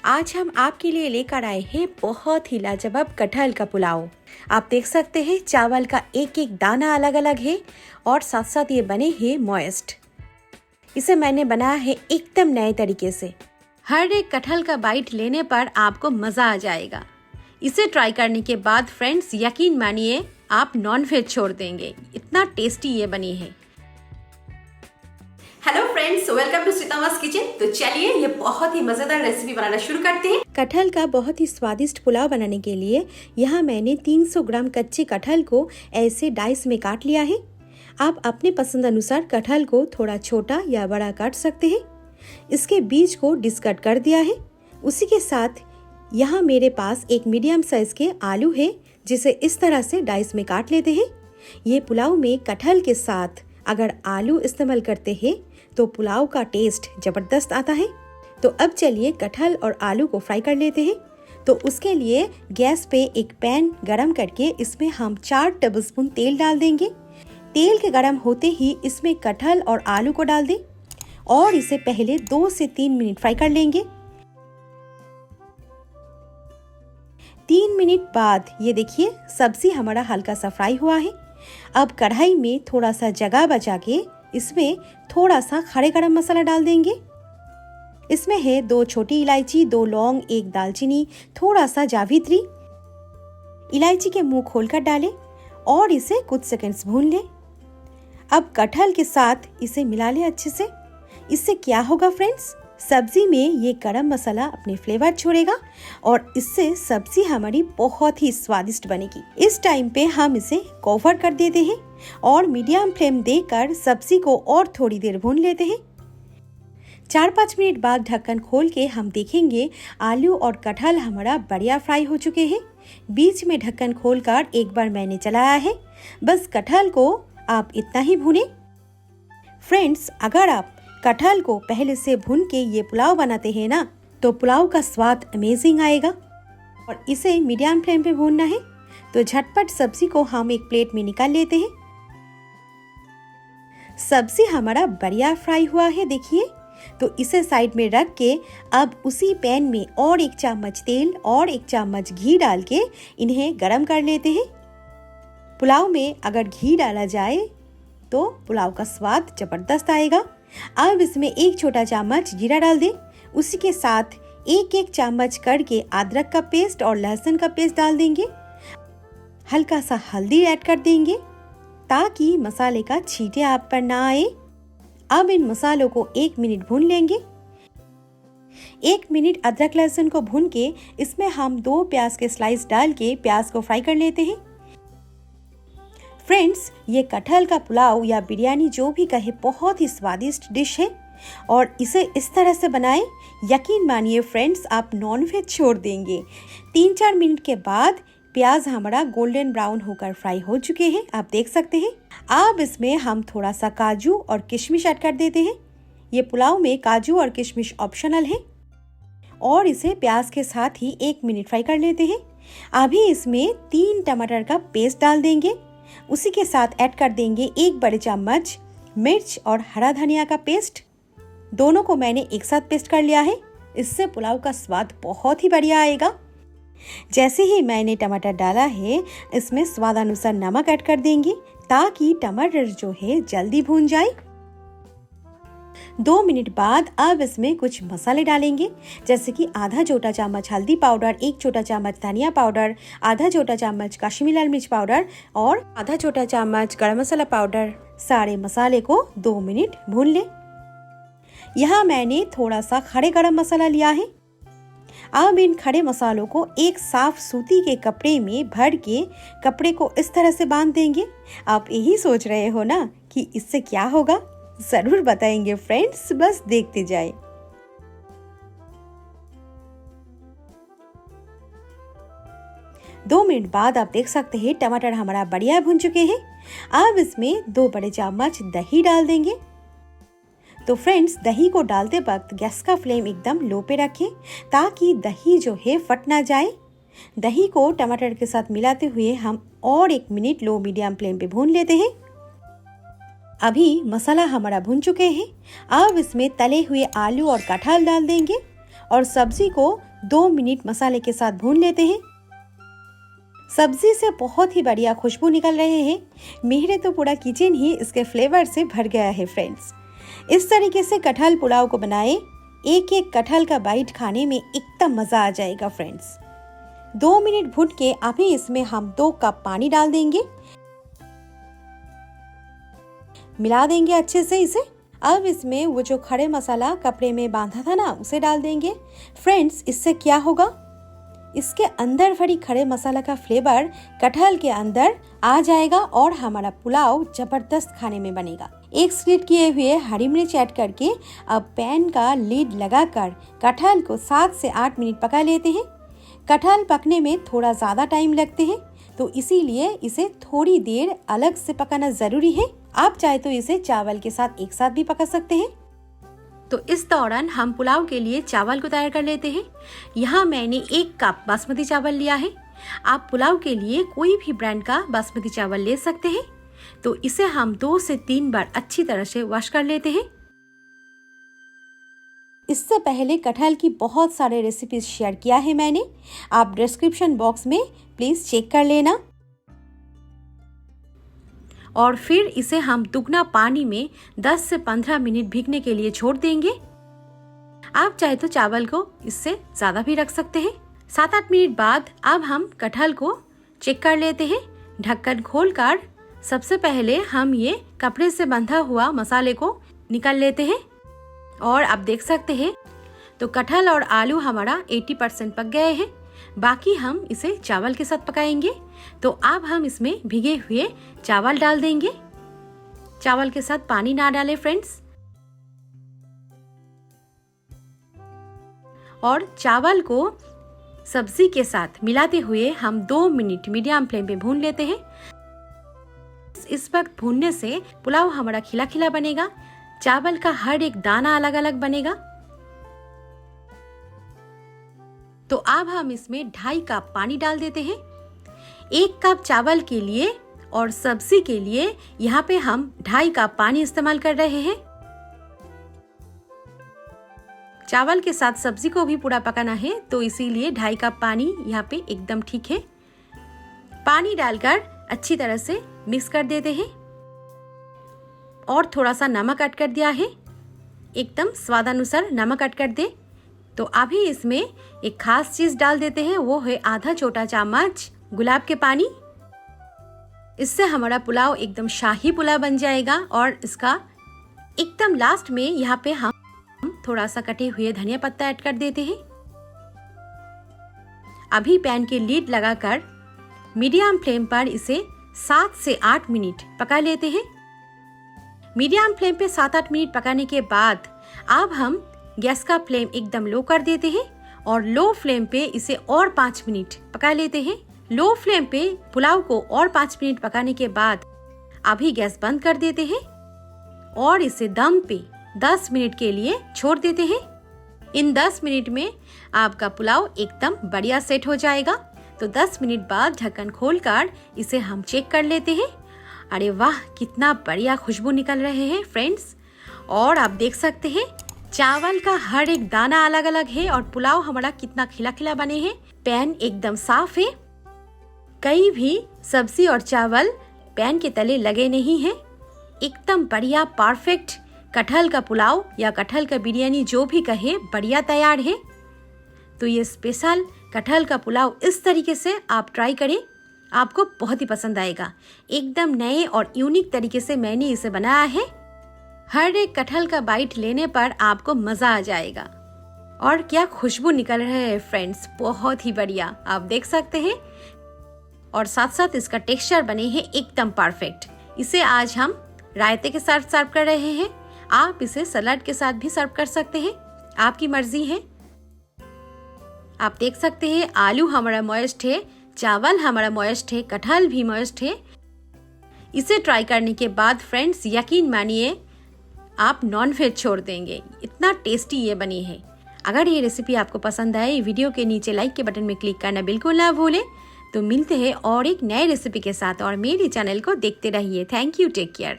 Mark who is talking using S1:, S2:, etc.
S1: आज हम आपके लिए लेकर आए हैं बहुत ही लाजवाब कटहल का पुलाव। आप देख सकते हैं चावल का एक एक दाना अलग अलग है और साथ साथ ये बने हैं मॉइस्ट। इसे मैंने बनाया है एकदम नए तरीके से। हर एक कटहल का बाइट लेने पर आपको मज़ा आ जाएगा। इसे ट्राई करने के बाद फ्रेंड्स यकीन मानिए आप नॉन-वेज छोड़ देंगे, इतना टेस्टी ये बनी है। Hello friends, welcome to Seetama's kitchen. तो चलिए ये बहुत ही मजेदार रेसिपी बनाना शुरू करते हैं। कटहल का बहुत ही स्वादिष्ट पुलाव बनाने के लिए यहाँ मैंने 300 ग्राम कच्चे कटहल को ऐसे डाइस में काट लिया है। आप अपने पसंद अनुसार कटहल को थोड़ा छोटा या बड़ा काट सकते हैं। इसके बीज को डिस्कट कर दिया है। उसी के साथ यहाँ मेरे पास एक मीडियम साइज के आलू है, जिसे इस तरह से डाइस में काट लेते हैं। ये पुलाव में कटहल के साथ अगर आलू इस्तेमाल करते हैं तो पुलाव का टेस्ट जबरदस्त आता है। तो अब चलिए कटहल और आलू को फ्राई कर लेते हैं। तो उसके लिए गैस पे एक पैन गरम करके इसमें हम 4 टेबलस्पून तेल डाल देंगे। तेल के गरम होते ही इसमें कटहल और आलू को डाल दें और इसे पहले 2 से 3 मिनट फ्राई कर लेंगे। 3 मिनट बाद ये देखिए सब्जी हमारा हल्का सा फ्राई हुआ है। अब कढ़ाई में थोड़ा सा जगह बचा के इसमें थोड़ा सा खड़े गरम मसाला डाल देंगे। इसमें है 2 छोटी इलायची, 2 लौंग, 1 दालचीनी, थोड़ा सा जावित्री। इलायची के मुंह खोलकर डालें और इसे कुछ सेकंड्स भून लें। अब कटहल के साथ इसे मिला लें अच्छे से। इससे क्या होगा फ्रेंड्स, सब्जी में ये गरम मसाला अपने फ्लेवर छोड़ेगा और इससे सब्जी हमारी बहुत ही स्वादिष्ट बनेगी। इस टाइम पे हम इसे कवर कर देते हैं और मीडियम फ्लेम देकर सब्जी को और थोड़ी देर भून लेते हैं। 4-5 मिनट बाद ढक्कन खोल के हम देखेंगे आलू और कटहल हमारा बढ़िया फ्राई हो चुके हैं। बीच में ढक्कन खोलकर एक बार मैंने चलाया है। बस कटहल को आप इतना ही भूनें। फ्रेंड्स, अगर आप कटहल को पहले से भून के ये पुलाव बनाते हैं ना, तो पुलाव का स्वाद अमेजिंग आएगा। और इसे मीडियम फ्लेम पे भूनना है। तो झटपट सब्जी को हम एक प्लेट में निकाल लेते हैं। सब्जी हमारा बढ़िया फ्राई हुआ है देखिए। तो इसे साइड में रख के अब उसी पैन में और 1 चम्मच तेल और 1 चम्मच घी डाल के इन्हें गरम कर लेते हैं। पुलाव में अगर घी डाला जाए तो पुलाव का स्वाद जबरदस्त आएगा। अब इसमें 1 छोटा चम्मच जीरा डाल दें। उसी के साथ 1-1 चम्मच करके अदरक का पेस्ट और लहसुन का पेस्ट डाल देंगे। हल्का सा हल्दी ऐड कर देंगे ताकि मसाले का छींटे आप पर ना आए। अब इन मसालों को 1 मिनट भून लेंगे। 1 मिनट अदरक लहसुन को भून के इसमें हम 2 प्याज के स्लाइस डाल के प्याज को फ्राई कर लेते हैं। फ्रेंड्स, ये कटहल का पुलाव या बिरयानी जो भी कहे बहुत ही स्वादिष्ट डिश है और इसे इस तरह से बनाएं, यकीन मानिए फ्रेंड्स आप नॉनवेज छोड़ देंगे। 3-4 मिनट के बाद प्याज हमारा गोल्डन ब्राउन होकर फ्राई हो चुके हैं, आप देख सकते हैं। अब इसमें हम थोड़ा सा काजू और किशमिश ऐड कर देते हैं। ये पुलाव में काजू और किशमिश ऑप्शनल है और इसे प्याज के साथ ही 1 मिनट फ्राई कर लेते हैं। अभी इसमें 3 टमाटर का पेस्ट डाल देंगे। उसी के साथ ऐड कर देंगे 1 बड़े चम्मच मिर्च और हरा धनिया का पेस्ट। दोनों को मैंने एक साथ पेस्ट कर लिया है। इससे पुलाव का स्वाद बहुत ही बढ़िया आएगा। जैसे ही मैंने टमाटर डाला है, इसमें स्वाद अनुसार नमक ऐड कर देंगे ताकि टमाटर जो है जल्दी भून जाए। 2 मिनट बाद अब इसमें कुछ मसाले डालेंगे, जैसे कि आधा छोटा चम्मच हल्दी पाउडर, 1 छोटा चम्मच धनिया पाउडर, आधा छोटा चम्मच कश्मीरी लाल मिर्च पाउडर और आधा छोटा चम्मच गरम मसाला पाउडर। सारे मसाले को 2 मिनट भून लें। यहाँ मैंने थोड़ा सा खड़े गरम मसाला लिया है। अब इन खड़े मसालों को एक साफ सूती के कपड़े में भर के कपड़े को इस तरह से बांध देंगे। आप यही सोच रहे हो ना कि इससे क्या होगा? जरूर बताएंगे फ्रेंड्स, बस देखते जाए। दो मिनट बाद आप देख सकते हैं टमाटर हमारा बढ़िया भुन चुके हैं। अब इसमें 2 बड़े चम्मच दही डाल देंगे। तो फ्रेंड्स, दही को डालते वक्त गैस का फ्लेम एकदम लो पे रखें ताकि दही जो है फट ना जाए। दही को टमाटर के साथ मिलाते हुए हम और 1 मिनट लो मीडियम फ्लेम पे भून लेते हैं। अभी मसाला हमारा भुन चुके हैं। अब इसमें तले हुए आलू और कटहल डाल देंगे और सब्जी को 2 मिनट मसाले के साथ भून लेते हैं। सब्जी से बहुत ही बढ़िया खुशबू निकल रहे हैं। मेरे तो पूरा किचन ही इसके फ्लेवर से भर गया है फ्रेंड्स। इस तरीके से कटहल पुलाव को बनाएं। एक एक कटहल का बाइट खाने में एकदम मज़ा आ जाएगा फ्रेंड्स। 2 मिनट भून के अभी इसमें हम 2 कप पानी डाल देंगे। मिला देंगे अच्छे से इसे। अब इसमें वो जो खड़े मसाला कपड़े में बांधा था ना, उसे डाल देंगे। फ्रेंड्स, इससे क्या होगा, इसके अंदर भरी खड़े मसाला का फ्लेवर कटहल के अंदर आ जाएगा और हमारा पुलाव जबरदस्त खाने में बनेगा। एक स्लिट किए हुए हरी मिर्च ऐड करके अब पैन का लीड लगाकर कटहल को 7 से 8 मिनट पका लेते हैं। कटहल पकने में थोड़ा ज़्यादा टाइम लगते हैं, तो इसीलिए इसे थोड़ी देर अलग से पकाना ज़रूरी है। आप चाहे तो इसे चावल के साथ एक साथ भी पका सकते हैं। तो इस दौरान हम पुलाव के लिए चावल को तैयार कर लेते हैं। यहाँ मैंने 1 कप बासमती चावल लिया है। आप पुलाव के लिए कोई भी ब्रांड का बासमती चावल ले सकते हैं। तो इसे हम 2 से 3 बार अच्छी तरह से वॉश कर लेते हैं। इससे पहले कटहल की बहुत सारे रेसिपीज शेयर किया है मैंने, आप डिस्क्रिप्शन बॉक्स में प्लीज चेक कर लेना। और फिर इसे हम दुगना पानी में 10 से 15 मिनट भीगने के लिए छोड़ देंगे। आप चाहे तो चावल को इससे ज़्यादा भी रख सकते हैं। 7-8 मिनट बाद अब हम कटहल को चेक कर लेते हैं। ढक्कन खोलकर सबसे पहले हम ये कपड़े से बंधा हुआ मसाले को निकाल लेते हैं। और आप देख सकते हैं तो कटहल और आलू हमारा 80% पक गए हैं। बाकी हम इसे चावल के साथ पकाएंगे। तो अब हम इसमें भीगे हुए चावल डाल देंगे। चावल के साथ पानी ना डालें फ्रेंड्स। और चावल को सब्जी के साथ मिलाते हुए हम 2 मिनट मीडियम फ्लेम पे भून लेते हैं। इस वक्त भूनने से पुलाव हमारा खिला खिला बनेगा। चावल का हर एक दाना अलग अलग बनेगा। तो अब हम इसमें 2.5 कप पानी डाल देते हैं। 1 कप चावल के लिए और सब्जी के लिए यहाँ पे हम 2.5 कप पानी इस्तेमाल कर रहे हैं। चावल के साथ सब्जी को भी पूरा पकाना है, तो इसीलिए 2.5 कप पानी यहाँ पे एकदम ठीक है। पानी डालकर अच्छी तरह से मिक्स कर देते हैं। और थोड़ा सा नमक ऐड कर दिया है, एकदम स्वादानुसार नमक ऐड कर दे। तो अभी इसमें एक खास चीज डाल देते हैं, वो है आधा छोटा चम्मच गुलाब के पानी। इससे हमारा पुलाव एकदम शाही पुलाव बन जाएगा। और इसका एकदम लास्ट में यहाँ पे हम थोड़ा सा कटे हुए धनिया पत्ता ऐड कर देते हैं। अभी पैन के लीड लगाकर मीडियम फ्लेम पर इसे 7 से 8 मिनट पका लेते हैं। मीडियम फ्लेम पे 7-8 मिनट पकाने के बाद अब हम गैस का फ्लेम एकदम लो कर देते हैं और लो फ्लेम पे इसे और 5 मिनट पका लेते हैं। लो फ्लेम पे पुलाव को और 5 मिनट पकाने के बाद अभी गैस बंद कर देते हैं और इसे दम पे 10 मिनट के लिए छोड़ देते हैं। इन 10 मिनट में आपका पुलाव एकदम बढ़िया सेट हो जाएगा। तो 10 मिनट बाद ढक्कन खोलकर इसे हम चेक कर लेते हैं। अरे वाह, कितना बढ़िया खुशबू निकल रहे हैं फ्रेंड्स। और आप देख सकते हैं चावल का हर एक दाना अलग अलग है और पुलाव हमारा कितना खिला खिला बने हैं। पैन एकदम साफ है, कहीं भी सब्जी और चावल पैन के तले लगे नहीं है। एकदम बढ़िया परफेक्ट कटहल का पुलाव या कटहल का बिरयानी जो भी कहे, बढ़िया तैयार है। तो ये स्पेशल कटहल का पुलाव इस तरीके से आप ट्राई करें, आपको बहुत ही पसंद आएगा। एकदम नए और यूनिक तरीके से मैंने इसे बनाया है। हर एक कटहल का बाइट लेने पर आपको मजा आ जाएगा। और क्या खुशबू निकल रहा है फ्रेंड्स, बहुत ही बढ़िया, आप देख सकते हैं। और साथ साथ इसका टेक्सचर बने हैं एकदम परफेक्ट। इसे आज हम रायते के साथ सर्व कर रहे हैं। आप इसे सलाद के साथ भी सर्व कर सकते हैं, आपकी मर्जी है। आप देख सकते हैं आलू हमारा मॉइस्ट है, चावल हमारा मॉइस्ट है, कटहल भी मॉइस्ट है। इसे ट्राई करने के बाद फ्रेंड्स यकीन मानिए आप नॉनवेज छोड़ देंगे, इतना टेस्टी ये बनी है। अगर ये रेसिपी आपको पसंद आए, वीडियो के नीचे लाइक के बटन में क्लिक करना बिल्कुल ना भूलें। तो मिलते हैं और एक नए रेसिपी के साथ और मेरे चैनल को देखते रहिए। Thank you, take care.